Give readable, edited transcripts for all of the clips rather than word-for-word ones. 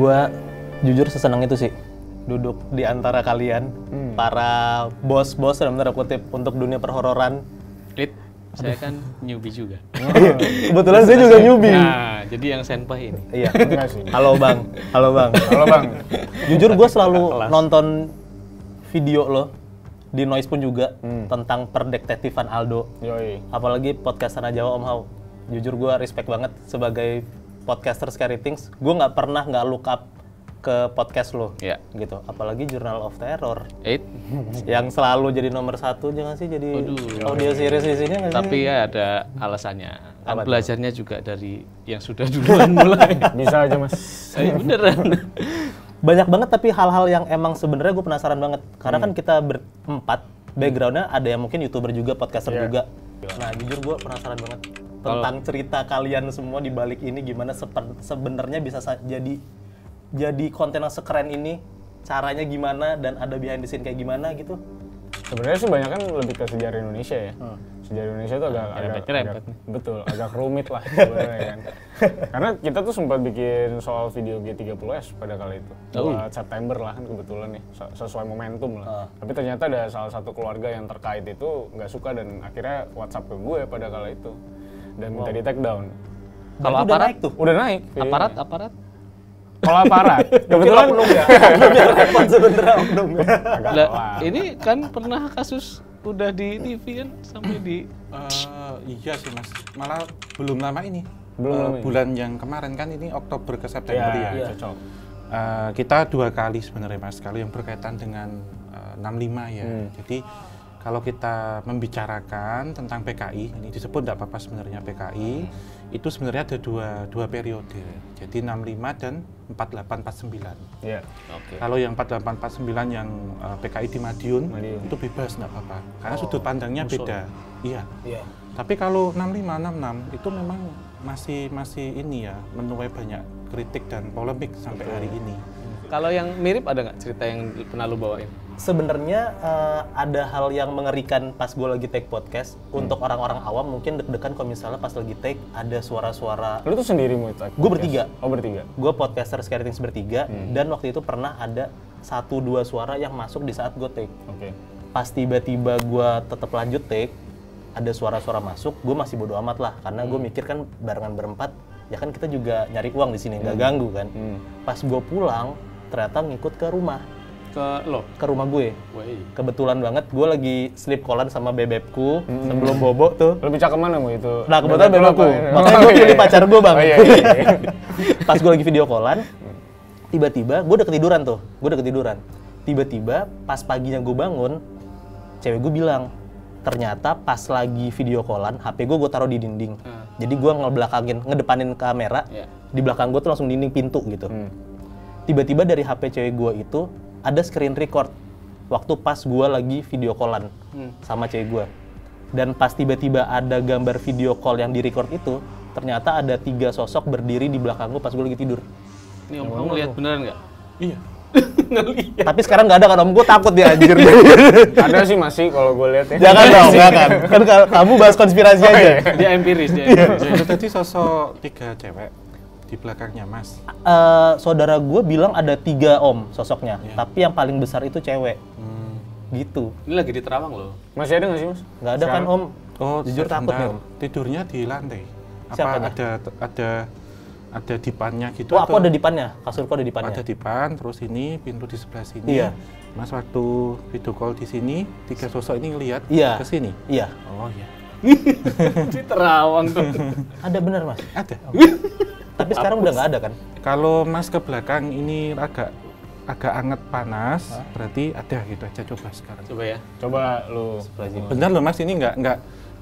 Gua jujur sesenang itu sih duduk di antara kalian para bos-bos dalam tanda kutip untuk dunia perhororan. Saya kan newbie juga. Kebetulan saya juga newbie. Nah, jadi yang senpai ini. Iya. Enggak sih. Halo bang. Halo bang. Jujur gue selalu nonton video lo di Noise pun juga tentang perdetektifan Aldo. Yoi. Apalagi podcast Tanah Jawa Om Hao. Jujur gue respect banget sebagai podcaster Scary Things. Gue nggak pernah nggak look up ke podcast lo, Iya. gitu. Apalagi Journal of Terror, 8. yang selalu jadi nomor 1, jangan sih jadi Waduh. audio series di sini nggak sih? Tapi ya ada alasannya. Kan Apa tuh? belajarnya juga dari yang sudah duluan mulai. Bisa aja mas. Beneran. Banyak banget tapi hal-hal yang emang sebenarnya gue penasaran banget. Karena kan kita berempat, backgroundnya ada yang mungkin YouTuber juga, podcaster juga. Nah jujur gue penasaran banget tentang cerita kalian semua di balik ini, gimana sebenarnya bisa jadi konten yang sekeren ini, caranya gimana, dan ada behind the scene kayak gimana gitu. Sebenarnya sih banyak kan lebih ke sejarah Indonesia ya. Sejarah Indonesia itu agak betul, agak rumit lah sebenarnya kan. Karena kita tuh sempat bikin soal video G30S pada kali itu. Buat September lah kan kebetulan nih, sesuai momentum lah. Tapi ternyata ada salah satu keluarga yang terkait itu nggak suka dan akhirnya WhatsApp ke gue pada kala itu dan minta di take down. Kalau udah aparat naik tuh. Udah naik. videonya. Aparat. Kalau aparat, kebetulan Repot sebenarnya oknumnya. Lah, ini kan pernah kasus udah di TV kan sampai di Iya sih mas, malah belum lama ini. Belum lama ini. Bulan yang kemarin kan ini Oktober ke September ya. Iya, cocok. Kita 2 kali sebenarnya mas, kalau yang berkaitan dengan 65 ya. Jadi kalau kita membicarakan tentang PKI, ini disebut tidak apa-apa sebenarnya PKI, itu sebenarnya ada dua periode. Jadi 65 dan 4849. Iya. Oke. Kalau yang 4849 yang PKI di Madiun, itu bebas nggak apa-apa. Karena sudut pandangnya beda. Iya. Tapi kalau 6566 itu memang masih ini ya, menuai banyak kritik dan polemik sampai hari ini. Kalau yang mirip ada nggak cerita yang pernah lu bawain? Sebenarnya ada hal yang mengerikan pas gue lagi take podcast. Untuk orang-orang awam mungkin deg-degan kalau misalnya pas lagi take ada suara-suara. Lu tuh sendiri mau take? Gue bertiga. Oh bertiga. Gue podcaster Scary Things bertiga, dan waktu itu pernah ada 1-2 suara yang masuk di saat gue take. Oke. Pas tiba-tiba gue tetap lanjut take, ada suara-suara masuk, gue masih bodo amat lah, karena gue mikir kan barengan berempat, ya kan kita juga nyari uang di sini, nggak ganggu kan. Pas gue pulang, ternyata ngikut ke rumah gue. Woi. Kebetulan banget gue lagi sleep callan sama bebekku sebelum bobo tuh. Lebih cakep mana mau itu? Nah kebetulan Bebek lu bebekku, apa? makanya gue pilih pacar gue bang. Oh, iya. Pas gue lagi video callan, tiba-tiba gue udah ketiduran. Tiba-tiba pas paginya gue bangun, cewek gue bilang, ternyata pas lagi video callan, HP gue taruh di dinding. Jadi gue ngedepanin kamera, di belakang gue tuh langsung dinding pintu gitu. Tiba-tiba dari HP cewek gue itu ada screen record waktu pas gue lagi video callan sama cewek gue. Dan pas tiba-tiba ada gambar video call yang direcord itu, ternyata ada 3 sosok berdiri di belakang gue pas gue lagi tidur. Ini om kamu lihat beneran nggak? Iya. Tapi sekarang nggak ada kan om, gue takut dia anjir. Ada sih masih kalau gue lihat ya. Jangan dong, jangan. Kan kamu bahas konspirasi aja. Dia empiris. Itu tadi sosok 3 cewek di belakangnya mas. Saudara gue bilang ada 3 om sosoknya, tapi yang paling besar itu cewek. Gitu. Ini lagi di Terawang loh. Masih ada nggak sih mas? Nggak ada kan om? Oh, Jujur takut nih om. Tidurnya di lantai. Siapanya? Ada dipannya gitu? Oh, aku ada dipannya. Kasurku ada dipannya. Ada dipan, terus ini pintu di sebelah sini. Iya. Mas waktu video call di sini, 3 sosok ini ngelihat ke sini. Iya. Oh iya. Di Terawang tuh. Ada bener mas. Ada. Tapi sekarang udah nggak ada kan? Kalau mas ke belakang ini agak anget panas, berarti ada gitu aja, coba sekarang. Coba ya. Coba lu. Benar loh mas, ini nggak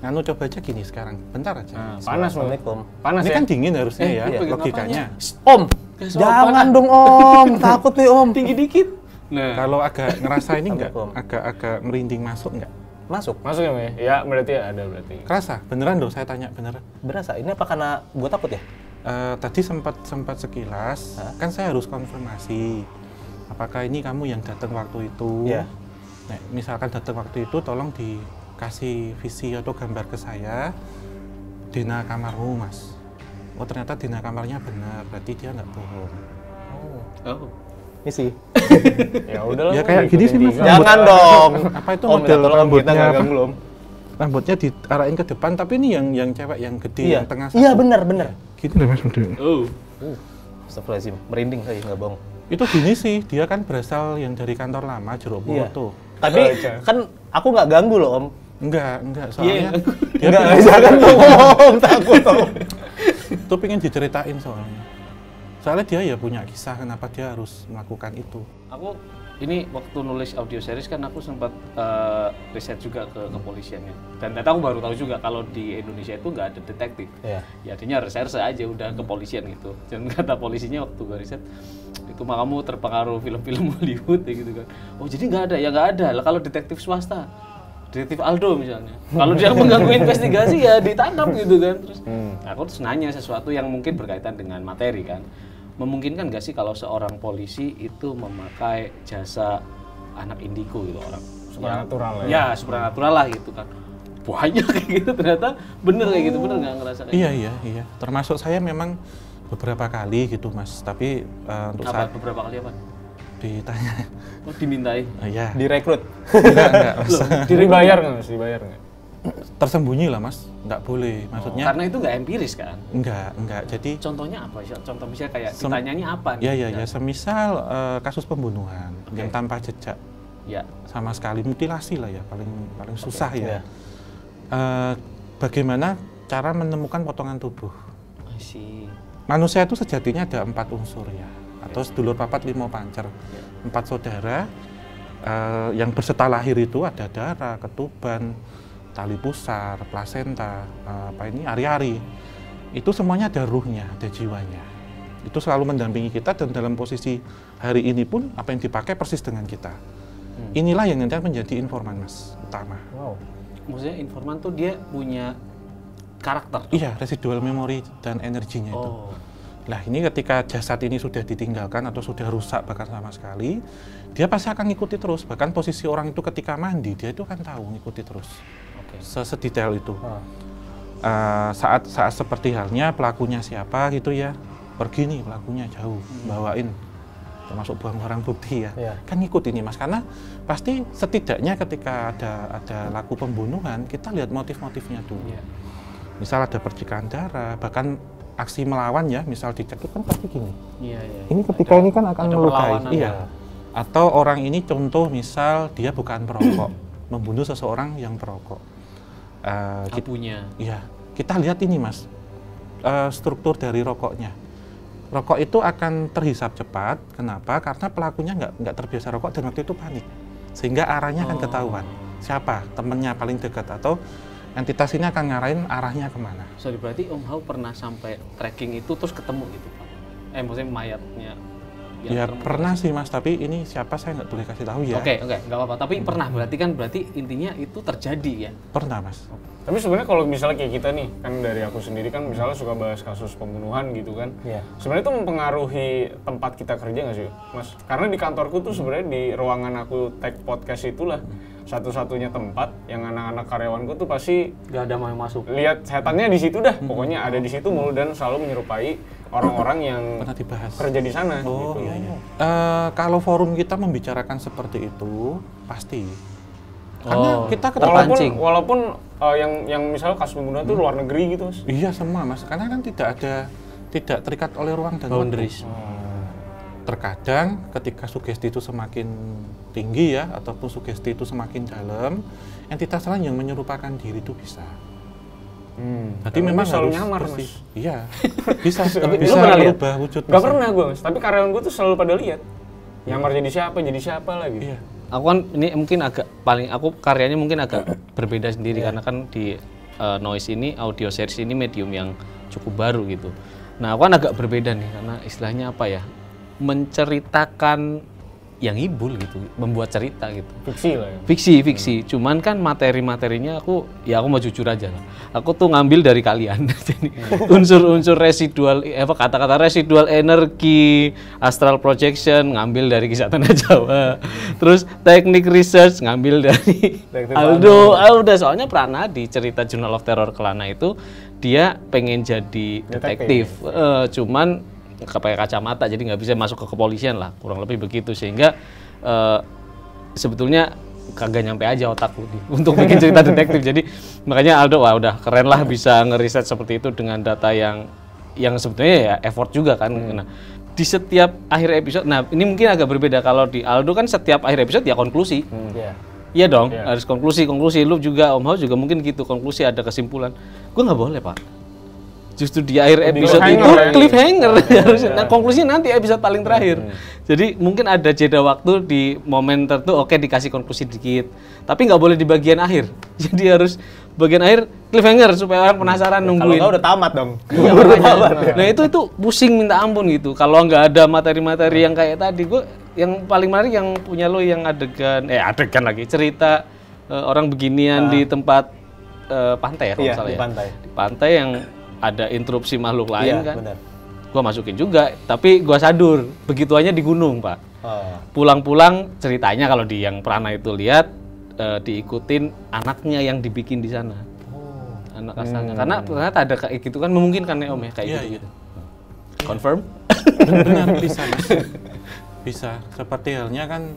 nganu, coba aja gini sekarang. Bentar aja. Panas loh. Assalamualaikum. Panas Ini ya? kan dingin harusnya ya, iya. logikanya. Om, jangan dong om, takut nih om. Tinggi dikit. Nah, Kalau agak ngerasa ini nggak, Assalamualaikum. agak merinding masuk nggak? Masuk. Masuk ya, Mas? Ya, berarti ada berarti. Kerasa? Beneran dong, saya tanya beneran. Berasa. Ini apa karena gue takut ya? Tadi sempat sekilas, kan saya harus konfirmasi. Apakah ini kamu yang datang waktu itu? Iya. Nah, misalkan datang waktu itu, tolong dikasih visi atau gambar ke saya. Dina kamarmu, mas. Oh ternyata dina kamarnya benar, berarti dia nggak bohong. Oh. Misi. Ya udahlah. Ya kayak gini sih Mas. Jangan dong. Apa itu Om, model minta tolong, kita rambutnya? nggak ganggu belum. Rambutnya diarahin ke depan, tapi ini yang cewek yang gede, Iya. yang tengah Iya, benar. Gitu deh Mas modelnya. Oh. Astagfirullahaladzim, merinding saya nggak bohong. Itu gini sih, dia kan berasal yang dari kantor lama Jeruk Purut Iya. tuh. Tapi kan aku nggak ganggu loh Om. Enggak, soalnya dia Enggak, jangan ngomong, takut Om. tuh pengen diceritain soalnya. Soalnya dia ya punya kisah kenapa dia harus melakukan itu. Aku ini waktu nulis audio series kan aku sempat riset juga ke kepolisiannya. Dan ternyata aku baru tahu juga kalau di Indonesia itu nggak ada detektif. Iya. Ya artinya reserse aja udah kepolisian gitu. Dan kata polisinya waktu gue riset, itu mah kamu terpengaruh film-film Hollywood ya gitu kan. Oh jadi nggak ada, ya nggak ada. Lah kalau detektif swasta, detektif Aldo misalnya. Kalau dia mengganggu investigasi ya ditangkap gitu kan. Terus aku terus nanya sesuatu yang mungkin berkaitan dengan materi kan. Memungkinkan nggak sih kalau seorang polisi itu memakai jasa anak indigo gitu orang Supernatural ya. Ya supernatural lah gitu kan. Banyak kayak gitu ternyata bener kayak gitu, bener nggak ngerasa kayak gitu? Iya. Termasuk saya memang beberapa kali gitu Mas, tapi untuk Apa, saat beberapa kali apa? ditanya, Oh dimintai? ya Direkrut. enggak Mas. Dibayar nggak Mas? Dibayar nggak? Tersembunyi lah Mas, nggak boleh. Maksudnya Karena itu nggak empiris kan? enggak. Jadi Contohnya apa? Contoh misalnya kayak ditanyanya apa nih? ya semisal kasus pembunuhan yang tanpa jejak Ya. sama sekali, mutilasi lah ya paling susah ya. Iya. Bagaimana cara menemukan potongan tubuh? Masih. Manusia itu sejatinya ada 4 unsur ya, atau sedulur papat limo pancer, 4 saudara. Yang berserta lahir itu ada darah, ketuban, tali pusar, plasenta, ari-ari. Itu semuanya ada ruhnya, ada jiwanya. Itu selalu mendampingi kita dan dalam posisi hari ini pun apa yang dipakai persis dengan kita. Inilah yang nanti akan menjadi informan Mas utama. Wow. Maksudnya informan tuh dia punya karakter? Iya, residual memory dan energinya itu. Oh. Nah ini ketika jasad ini sudah ditinggalkan atau sudah rusak bahkan sama sekali, dia pasti akan ngikuti terus. Bahkan posisi orang itu ketika mandi, dia itu akan tahu ngikuti terus. Oke. Sedetail itu. Saat seperti halnya pelakunya siapa gitu ya, pergi nih pelakunya jauh, bawain, termasuk buang barang bukti ya. Iya. Kan ngikut ini Mas, karena pasti setidaknya ketika ada laku pembunuhan, kita lihat motif-motifnya dulu. Iya. Misal ada percikan darah, bahkan aksi melawan ya, misal dicek itu kan pasti gini. Iya. Ini ketika ini kan akan ada melukai. perlawanan. Iya. Atau orang ini contoh misal dia bukan perokok, membunuh seseorang yang perokok. Abunya. Iya, kita lihat ini Mas, struktur dari rokoknya. Rokok itu akan terhisap cepat. Kenapa? Karena pelakunya nggak terbiasa rokok dan waktu itu panik, sehingga arahnya akan ketahuan. Siapa temennya paling dekat atau entitas ini akan ngarahin arahnya kemana. Sorry, berarti Om Hao pernah sampai tracking itu terus ketemu gitu Pak? Maksudnya mayatnya? yang Ya termuka. pernah sih Mas, tapi ini siapa saya nggak boleh kasih tahu ya. Oke, nggak apa-apa. Tapi pernah, berarti intinya itu terjadi ya? Pernah Mas. Tapi sebenarnya kalau misalnya kayak kita nih, kan dari aku sendiri kan misalnya suka bahas kasus pembunuhan gitu kan. Iya. Sebenarnya itu mempengaruhi tempat kita kerja nggak sih, Mas? Karena di kantorku tuh sebenarnya di ruangan aku tag podcast itulah satu-satunya tempat yang anak-anak karyawanku tuh pasti Nggak ada mau masuk. lihat setannya di situ dah. Pokoknya ada di situ mulu dan selalu menyerupai orang-orang yang Pernah dibahas. kerja di sana. Oh gitu. iya iya. Kalau forum kita membicarakan seperti itu pasti. Karena kita terpancing. Walaupun yang misalnya kasus pembunuhan tuh luar negeri gitu, Mas. Iya semua Mas, karena kan tidak terikat oleh ruang dan Boundaries. waktu. Terkadang ketika sugesti itu semakin tinggi ya, ataupun sugesti itu semakin dalam, entitas lain yang menyerupakan diri itu bisa. Jadi Tapi memang selalu harus nyamar, bersih. Mas. Iya, bisa. Tapi bisa lu pernah lihat? merubah wujud. Gak pernah gue, Mas. Tapi karyawan gue tuh selalu pada lihat. Nyamar jadi siapa lah gitu. Iya. Aku kan ini mungkin aku karyanya mungkin agak berbeda sendiri karena kan di Noise ini, audio series ini medium yang cukup baru gitu. Nah, aku kan agak berbeda nih karena istilahnya apa ya? Menceritakan yang ibul gitu, membuat cerita gitu. Fiksi lah ya. Fiksi. Cuman kan materi-materinya aku mau jujur aja lah. Aku tuh ngambil dari kalian. Jadi unsur-unsur residual, kata-kata residual energi, astral projection ngambil dari Kisah Tanah Jawa. Terus teknik research ngambil dari Aldo. Udah soalnya Prana di cerita Journal of Terror Kelana itu dia pengen jadi detektif. Cuman pakai kacamata, jadi nggak bisa masuk ke kepolisian lah, kurang lebih begitu. Sehingga sebetulnya kagak nyampe aja otakku untuk bikin cerita detektif. Jadi makanya Aldo wah udah keren lah bisa ngeriset seperti itu dengan data yang sebetulnya ya effort juga kan. Nah, di setiap akhir episode, nah ini mungkin agak berbeda. Kalau di Aldo kan setiap akhir episode ya konklusi. Iya dong, harus konklusi. Lu juga Om Hao juga mungkin gitu, konklusi ada kesimpulan. Gue nggak boleh Pak. Justru di akhir episode itu cliffhanger. Nah konklusinya nanti episode paling terakhir. Jadi mungkin ada jeda waktu di momen tertentu, oke dikasih konklusi dikit. Tapi nggak boleh di bagian akhir. Jadi harus bagian akhir cliffhanger supaya orang penasaran nungguin. Kalau nggak udah tamat dong. Iya, nah itu pusing minta ampun gitu. Kalau nggak ada materi-materi yang kayak tadi, gue yang paling menarik yang punya lo yang adegan lagi cerita orang beginian di tempat pantai ya kalau salah ya. Di pantai yang ada interupsi makhluk lain kan. Benar. Gua masukin juga, tapi gua sadur begituannya di gunung, Pak. Pulang-pulang ceritanya kalau di yang Prana itu lihat diikutin anaknya yang dibikin di sana. Anak asalnya. Karena ternyata ada kayak gitu kan memungkinkan ya Om ya kayak gitu. Confirm? Benar bisa. Bisa. Seperti halnya kan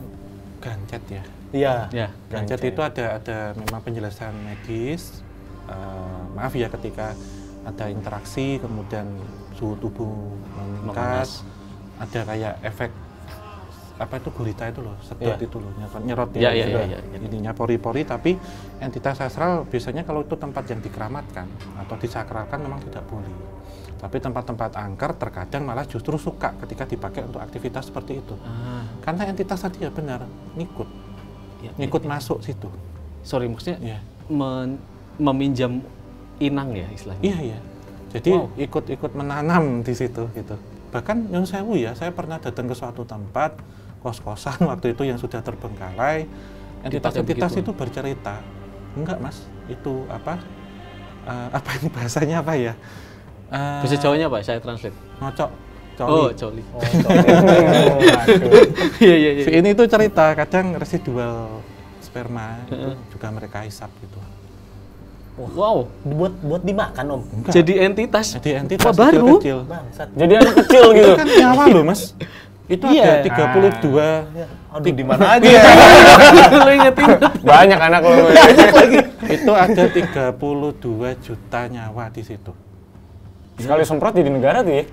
Gancet ya. Iya. Gancet itu ada memang penjelasan medis. Maaf ya ketika ada interaksi, kemudian suhu tubuh meningkat, ada kayak efek apa itu gurita itu loh, sedot itu loh, nyerot ya, ininya pori-pori. Tapi entitas astral biasanya kalau itu tempat yang dikeramatkan atau disakralkan memang tidak boleh. Tapi tempat-tempat angker terkadang malah justru suka ketika dipakai untuk aktivitas seperti itu. Karena entitas tadi ya benar ngikut masuk situ. Sorry maksudnya meminjam inang ya istilahnya. Iya. Jadi ikut menanam di situ gitu. Bahkan Nyun Sewu ya, saya pernah datang ke suatu tempat kos-kosan waktu itu yang sudah terbengkalai. Entitas itu bercerita. Enggak Mas, itu apa ini bahasanya apa ya? Bahasa Jawanya apa? Saya translate. Ngocok. Coli. Iya. Si ini tuh cerita kadang residual sperma itu juga mereka hisap gitu. Wow, buat dimakan Om. Enggak. Jadi entitas. Wah, baru. kecil. Bangsat. Jadi anak kecil gitu. Itu kan nyawa loh Mas. Itu ada 32. Aduh di mana aja. Lo ingetin. Banyak anak lo. Itu ada 32 juta nyawa di situ. Sekali semprot jadi negara tuh ya.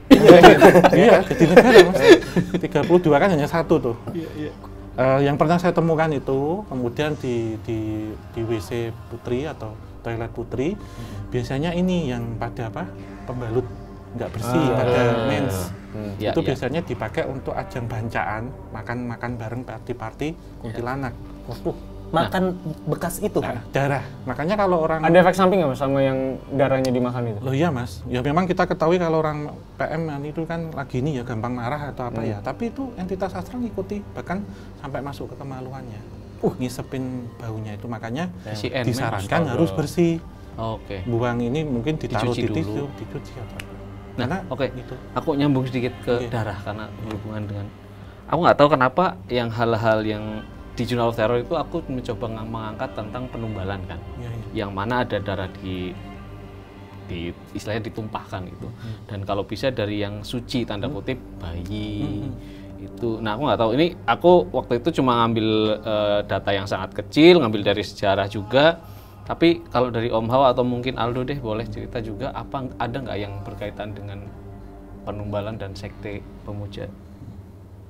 Iya, jadi negara Mas. 32 kan hanya satu tuh. Yang pernah saya temukan itu, kemudian di WC putri atau toilet putri, biasanya ini yang pada pembalut nggak bersih, pada mens. Itu biasanya dipakai untuk ajang bancaan, makan bareng party kuntilanak. Makan bekas itu. Darah. Makanya kalau orang ada efek samping nggak Mas sama yang darahnya dimakan itu? Loh iya Mas, ya memang kita ketahui kalau orang PM itu kan lagi ini ya gampang marah atau apa ya, tapi itu entitas astral ngikuti, bahkan sampai masuk ke kemaluannya, ngisepin baunya itu, makanya disarankan harus bersih. Buang ini mungkin ditaruh di tisu, dicuci apa. Nah, itu. Aku nyambung sedikit ke darah karena berhubungan dengan, aku nggak tahu kenapa yang hal-hal yang di Journal of Terror itu aku mencoba mengangkat tentang penumbalan kan, yang mana ada darah di istilahnya ditumpahkan gitu, dan kalau bisa dari yang suci tanda kutip bayi itu. Nah aku nggak tahu, ini aku waktu itu cuma ngambil data yang sangat kecil, ngambil dari sejarah juga. Tapi kalau dari Om Hao atau mungkin Aldo deh boleh cerita juga, ada nggak yang berkaitan dengan penumbalan dan sekte pemuja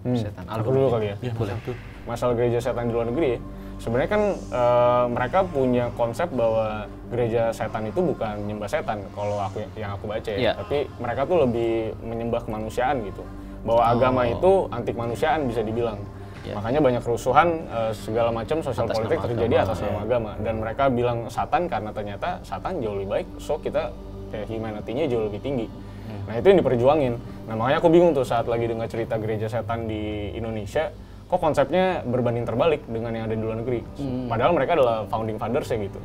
setan? Aldo dulu kali ya. Boleh. Masalah gereja setan di luar negeri ya. Sebenarnya kan mereka punya konsep bahwa gereja setan itu bukan menyembah setan kalau yang aku baca ya. Tapi mereka tuh lebih menyembah kemanusiaan gitu. Bahwa agama itu anti kemanusiaan bisa dibilang. Makanya banyak kerusuhan segala macam sosial politik terjadi atas nama agama, dan mereka bilang Satan karena ternyata Satan jauh lebih baik, so kita humanity-nya jauh lebih tinggi. Nah itu yang diperjuangin. Nah makanya aku bingung tuh saat lagi dengar cerita gereja setan di Indonesia, kok konsepnya berbanding terbalik dengan yang ada di luar negeri. Padahal mereka adalah founding fathers ya gitu.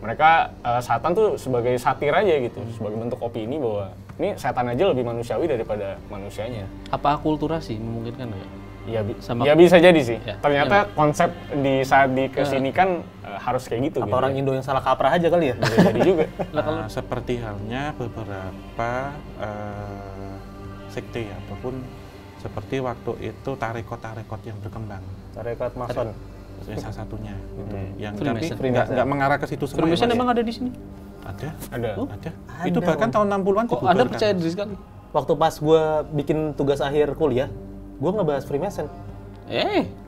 Mereka Satan tuh sebagai satir aja gitu, sebagai bentuk opini bahwa ini setan aja lebih manusiawi daripada manusianya. Apa akulturasi memungkinkan nggak? Ya bisa jadi sih. Ternyata konsep saat di kesini kan harus kayak gitu. Apa orang Indo yang salah kaprah aja kali ya? Bisa jadi juga. Seperti halnya beberapa sekte ataupun seperti waktu itu tarekot yang berkembang. Tarekat Mason. Salah satunya gitu. Yang Freemason. tapi nggak mengarah ke situ semua. Freemason ya, Mas? emang ada di sini? Ada. Ada. Ada. Itu bahkan tahun 60-an Kok dibubarkan. Anda percaya diri sekali? Waktu pas gue bikin tugas akhir kuliah, gue ngebahas Freemason.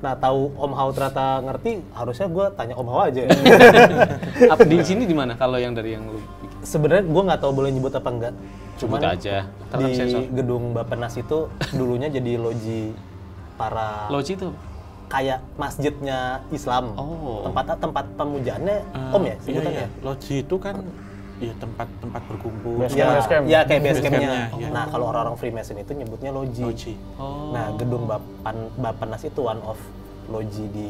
Nah, tahu Om Hao ternyata ngerti, harusnya gue tanya Om Hao aja. Apa di sini di mana kalau yang dari yang lu bikin? Sebenarnya gue nggak tahu boleh nyebut apa enggak. Sebut aja. Ntar kan Di sensor. gedung Bappenas itu dulunya jadi loji para Loji itu kayak masjidnya Islam. Oh. Tempat pemujaannya Om ya sebutannya. Iya. Loji itu kan ya tempat berkumpul. Base Ya, Base camp. ya kayak base Base campnya. campnya, iya. Nah, kalau orang-orang Freemason itu nyebutnya loji. Loji. Oh. Nah, gedung Bappenas itu one of loji di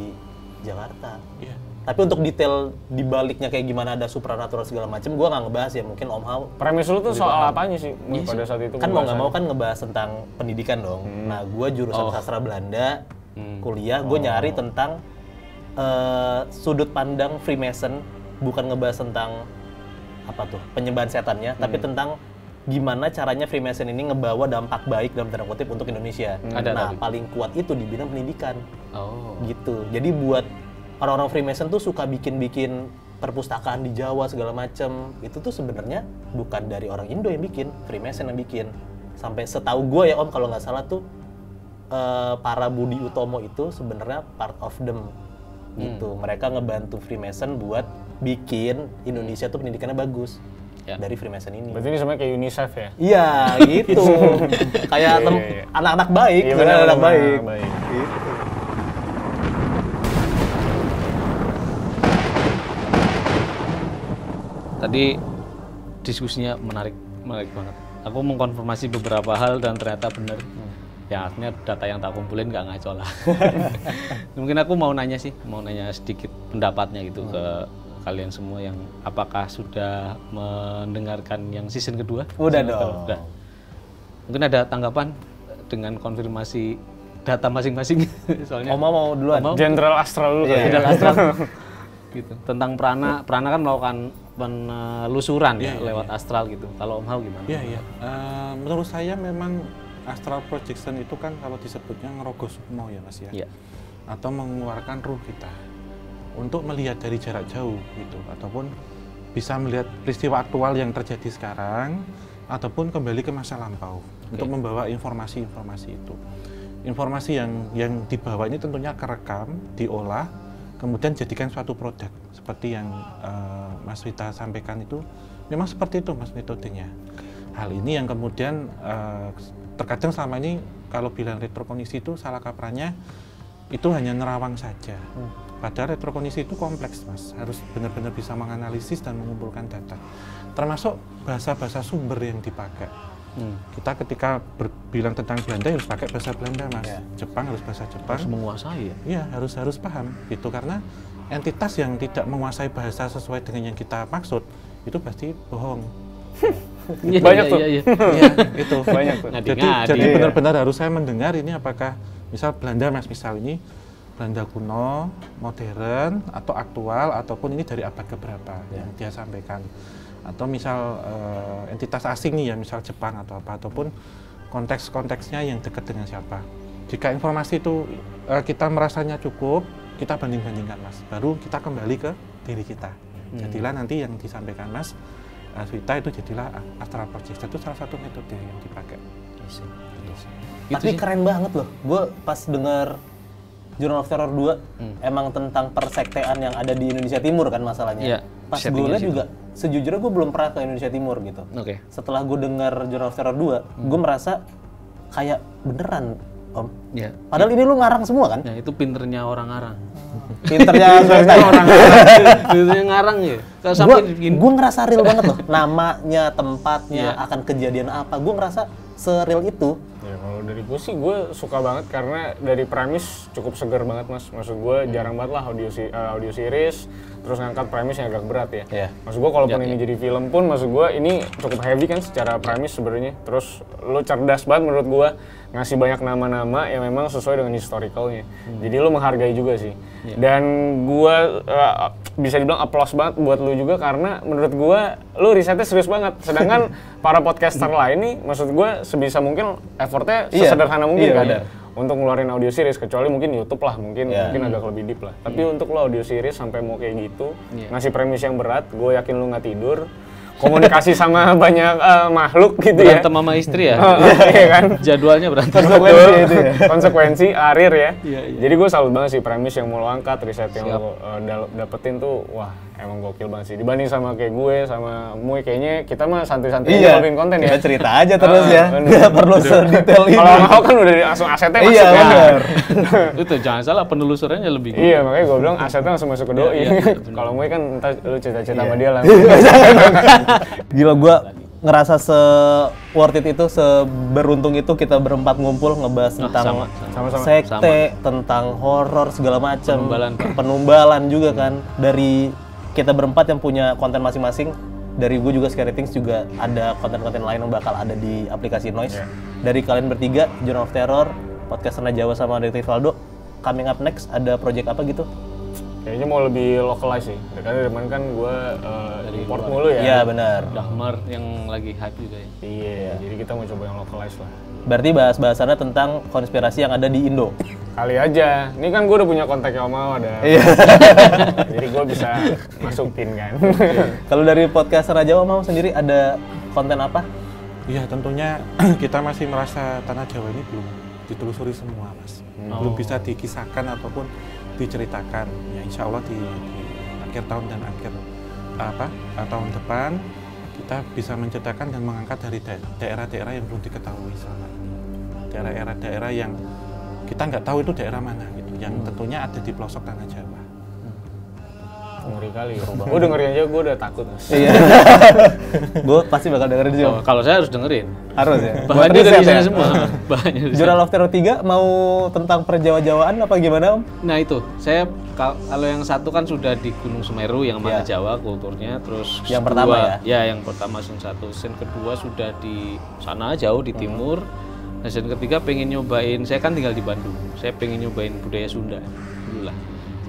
Jakarta. Iya. Tapi untuk detail di baliknya kayak gimana ada supranatural segala macam, gua nggak ngebahas ya. Mungkin Om Hao Premis lu tuh soal apanya sih pada saat itu? kan mau nggak mau kan ngebahas tentang pendidikan dong. Nah, gua jurusan sastra Belanda, kuliah, gue nyari tentang sudut pandang Freemason, bukan ngebahas tentang apa tuh penyembahan setannya, tapi tentang gimana caranya Freemason ini ngebawa dampak baik dalam tanda kutip untuk Indonesia. Ada Nah, tapi. paling kuat itu di bidang pendidikan. Oh. Gitu. Jadi buat orang-orang Freemason tuh suka bikin perpustakaan di Jawa segala macem. Itu tuh sebenarnya bukan dari orang Indo yang bikin, Freemason yang bikin. Sampai setahu gue ya Om, kalau nggak salah tuh para Budi Utomo itu sebenarnya part of them gitu. Mereka ngebantu Freemason buat bikin Indonesia tuh pendidikannya bagus dari Freemason ini. Berarti ini sebenarnya kayak UNICEF ya? Iya gitu. Kayak Iya. anak-anak baik, Iya, benar, benar, anak baik. baik. Gitu. Tadi diskusinya menarik banget. Aku mengkonfirmasi beberapa hal dan ternyata benar. Ya artinya data yang tak kumpulin nggak ngaco lah. Mungkin aku mau nanya sedikit pendapatnya gitu ke kalian semua yang apakah sudah mendengarkan yang season kedua? Udah Season dong. Udah. Mungkin ada tanggapan dengan konfirmasi data masing-masing. Soalnya Oma mau duluan. Oma? Jenderal Astral dulu kali ya? Jenderal Astral. Gitu. Tentang Prana kan melakukan penelusuran lewat astral gitu. Kalau Om Hao gimana? Iya, iya. Menurut saya memang astral projection itu kan kalau disebutnya ngerogoh sukmo ya Mas ya. Iya. Atau mengeluarkan ruh kita untuk melihat dari jarak jauh gitu, ataupun bisa melihat peristiwa aktual yang terjadi sekarang ataupun kembali ke masa lampau untuk membawa informasi-informasi itu. Informasi yang dibawa ini tentunya kerekam, diolah, kemudian jadikan suatu produk seperti yang Mas Wita sampaikan itu. Memang seperti itu Mas metodenya. Hal ini yang kemudian terkadang selama ini kalau bilang retrokognisi itu salah kaprahnya itu hanya nerawang saja. Padahal retrokognisi itu kompleks Mas, harus benar-benar bisa menganalisis dan mengumpulkan data. Termasuk bahasa-bahasa sumber yang dipakai. Kita ketika bilang tentang Belanda harus pakai bahasa Belanda Mas. Jepang harus bahasa Jepang. Harus menguasai ya? Iya, harus paham gitu, karena entitas yang tidak menguasai bahasa sesuai dengan yang kita maksud itu pasti bohong. Banyak tuh. Iya. Iya, itu Banyak tuh. Jadi benar-benar harus saya mendengar ini apakah misal Belanda Mas, misal ini Belanda kuno, modern atau aktual, ataupun ini dari abad keberapa yang dia sampaikan. Atau misal entitas asing nih ya, misal Jepang atau apa, ataupun konteks-konteksnya yang dekat dengan siapa. Jika informasi itu kita merasanya cukup, kita banding-bandingkan Mas, baru kita kembali ke diri kita. Jadilah nanti yang disampaikan Mas Wita itu jadilah astral projection, itu salah satu metode yang dipakai. Tapi keren banget loh, gue pas denger Journal of Terror 2 emang tentang persektean yang ada di Indonesia Timur kan masalahnya. Iya, Pas gue settingnya lihat situ. juga, sejujurnya gue belum pernah ke Indonesia Timur gitu. Oke. Setelah gue dengar Journal of Terror 2, gue merasa kayak beneran Om. Iya. Padahal ini lu ngarang semua kan? Ya itu pinternya orang-orang. Pinternya orang Pinternya ngarang ya. Kalau sampai begini. gue ngerasa real banget loh. Namanya, tempatnya, akan kejadian apa. Gue ngerasa se-real itu. Ya kalau dari gue sih gue suka banget karena dari premis cukup seger banget Mas. Maksud gue jarang banget lah audio series terus ngangkat premis yang agak berat ya. Iya. Maksud gua kalaupun ini jadi film pun, maksud gua ini cukup heavy kan secara premis sebenarnya. Terus lu cerdas banget menurut gua ngasih banyak nama-nama yang memang sesuai dengan historicalnya. Jadi lu menghargai juga sih. Dan gua bisa dibilang applause banget buat lu juga karena menurut gua lu risetnya serius banget. Sedangkan para podcaster lain nih, maksud gua sebisa mungkin effortnya sesederhana mungkin kan untuk ngeluarin audio series, kecuali mungkin YouTube lah, mungkin agak lebih deep lah. Tapi untuk lo audio series sampai mau kayak gitu, ngasih premis yang berat, gue yakin lu nggak tidur, komunikasi sama banyak makhluk gitu ya. Berantem sama istri ya? Iya kan? Jadwalnya berantem. Konsekuensi itu ya. Konsekuensi, arir ya. Jadi gue salut banget sih premis yang mau lo angkat, riset yang lo dapetin tuh, wah emang gokil banget sih. Dibanding sama kayak gue, sama Mui, kayaknya kita mah santai-santai aja bikin konten ya. Kita cerita aja terus ya, nggak perlu sedetail ini. Kalau mau kan udah langsung asetnya masuk ya. Bener. Itu jangan salah, penelusurannya lebih Iya, makanya gue bilang asetnya langsung masuk ke doi. Kalau Mui kan entah lu cerita-cerita sama dia lah. Gila, gue ngerasa worth it itu, seberuntung itu kita berempat ngumpul ngebahas tentang Sama-sama. sekte, tentang horor segala macam, penumbalan juga kan. Dari kita berempat yang punya konten masing-masing, dari gue juga Scary Things juga ada konten-konten lain yang bakal ada di aplikasi Noise. Dari kalian bertiga, Journal of Terror, podcast Sana Jawa sama Detektif Aldo, coming up next ada project apa gitu? Kayaknya mau lebih localize sih. Karena depan kan gue import mulu ya. Iya benar. Dahmer yang lagi hype juga ya. Iya, jadi kita mau coba yang localize lah. Berarti bahas-bahasannya tentang konspirasi yang ada di Indo. Kali aja. Ini kan gue udah punya kontaknya Om Ao ada. Iya. Jadi gue bisa masukin kan. Kalau dari podcast Sana Jawa mau sendiri ada konten apa? Iya, tentunya kita masih merasa Tanah Jawa ini belum ditelusuri semua, Mas. Belum bisa dikisahkan ataupun diceritakan. Ya insya Allah di akhir tahun dan akhir tahun depan kita bisa menceritakan dan mengangkat dari daerah-daerah yang belum diketahui selama ini. Daerah-daerah yang kita nggak tahu itu daerah mana gitu, yang tentunya ada di pelosok Tanah Jawa. Ngeri kali ya. Gue dengerin aja gue udah takut, Mas. Iya. Gue pasti bakal dengerin sih. Oh, kalau saya harus dengerin. Harus ya. Bahannya dari sana semua. Bahannya dari sana. Journal of Terror 3 mau tentang perjawa-jawaan apa gimana, Om? Nah itu, saya kalau yang satu kan sudah di Gunung Semeru yang mana Jawa kulturnya, terus yang pertama ya? Ya, yang pertama scene 1, scene kedua sudah di sana jauh di timur. Nah scene ketiga pengen nyobain, saya kan tinggal di Bandung, saya pengen nyobain budaya Sunda dulu lah.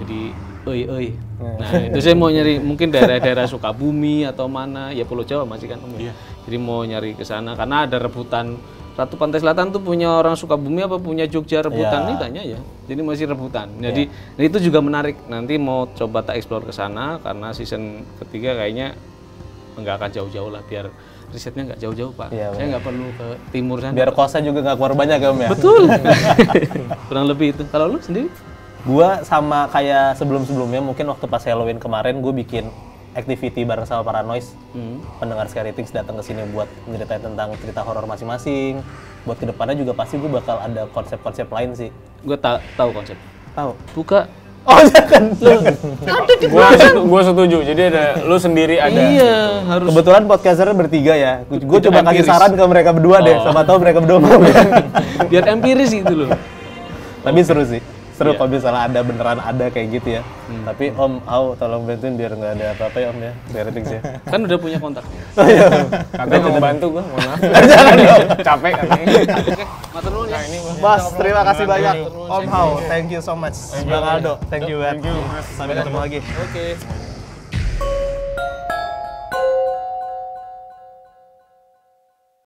Jadi oi. Nah itu saya mau nyari mungkin daerah-daerah Sukabumi atau mana, ya Pulau Jawa masih kan Om. Iya. Jadi mau nyari ke sana karena ada rebutan. Ratu Pantai Selatan tuh punya orang Sukabumi apa punya Jogja rebutan nih tanya ya. Jadi masih rebutan. Jadi nah itu juga menarik. Nanti mau coba tak explore ke sana karena season ketiga kayaknya nggak akan jauh-jauh lah, biar risetnya nggak jauh-jauh Pak. Iya, saya nggak perlu ke timur sana. Biar kosnya juga nggak keluar banyak ya, Om ya? Betul. Kurang lebih itu. Kalau lu sendiri? Gua sama kayak sebelum-sebelumnya, mungkin waktu pas Halloween kemarin gue bikin activity bareng sama para Noise. Pendengar Scary Things datang ke sini buat nyeritain tentang cerita horor masing-masing. Buat kedepannya juga pasti gue bakal ada konsep-konsep lain sih. Gue tahu konsep. Tahu? Buka. Oh jangan. Gue setuju. Jadi ada lu sendiri ada. Iya, harus. Kebetulan podcasternya bertiga ya. Gue coba kasih empiris. saran ke mereka berdua deh. Sama tahu mereka berdua mau. Biar empiris gitu loh. Tapi seru sih. Seru kalau misalnya ada beneran ada kayak gitu ya. Tapi Om Ao tolong bantuin biar nggak ada apa-apa ya Om ya. Scary Things ya. Kan udah punya kontaknya. Katanya mau bantu gue, mohon maaf. Capek katanya. Oke, matur nuwun ya. Bos, terima kasih banyak Om Ao. Thank you so much. Bang Aldo, thank you. Sampai ketemu lagi. Oke.